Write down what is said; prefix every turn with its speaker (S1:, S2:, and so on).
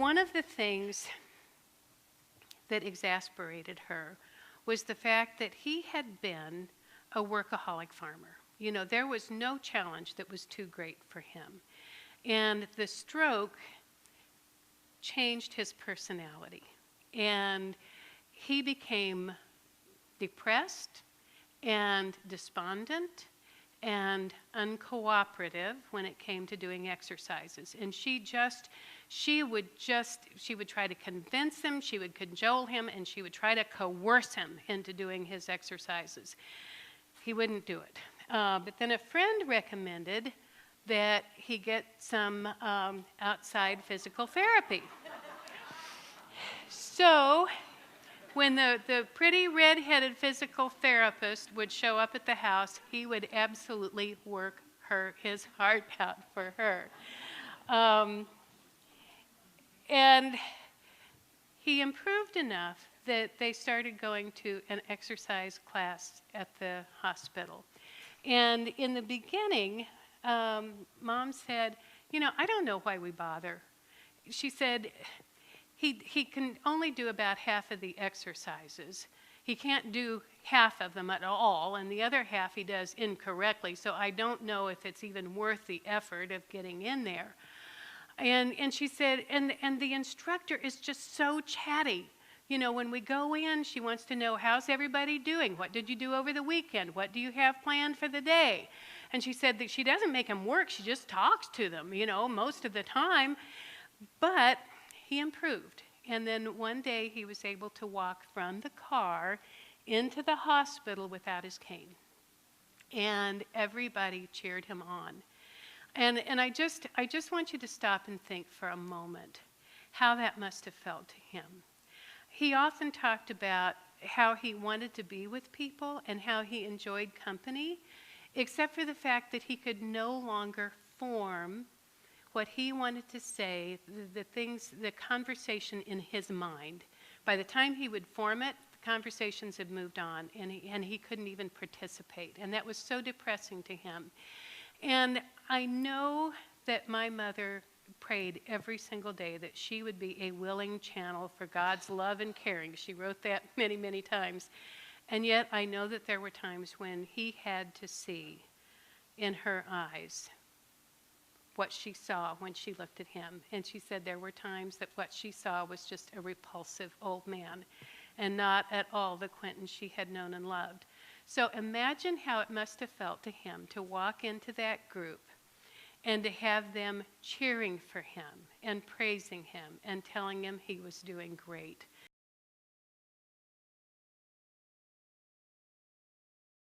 S1: one of the things that exasperated her was the fact that he had been a workaholic farmer. You know, there was no challenge that was too great for him. And the stroke changed his personality. And he became depressed and despondent and uncooperative when it came to doing exercises. And she would try to convince him, she would cajole him, and she would try to coerce him into doing his exercises. He wouldn't do it. But then a friend recommended that he get some outside physical therapy. So when the pretty red-headed physical therapist would show up at the house, he would absolutely work his heart out for her. And he improved enough that they started going to an exercise class at the hospital. And in the beginning, Mom said, you know, I don't know why we bother. She said, he can only do about half of the exercises. He can't do half of them at all, and the other half he does incorrectly, so I don't know if it's even worth the effort of getting in there. And she said, and the instructor is just so chatty. You know, when we go in, she wants to know, how's everybody doing? What did you do over the weekend? What do you have planned for the day? And she said that she doesn't make them work, she just talks to them, you know, most of the time. But he improved. And then one day he was able to walk from the car into the hospital without his cane. And everybody cheered him on. And I just want you to stop and think for a moment how that must have felt to him. He often talked about how he wanted to be with people and how he enjoyed company, except for the fact that he could no longer form what he wanted to say, the conversation in his mind. By the time he would form it, the conversations had moved on, and he couldn't even participate. And that was so depressing to him. And I know that my mother prayed every single day that she would be a willing channel for God's love and caring. She wrote that many, many times. And yet I know that there were times when he had to see in her eyes what she saw when she looked at him. And she said there were times that what she saw was just a repulsive old man and not at all the Quentin she had known and loved. So imagine how it must have felt to him to walk into that group and to have them cheering for him and praising him and telling him he was doing great.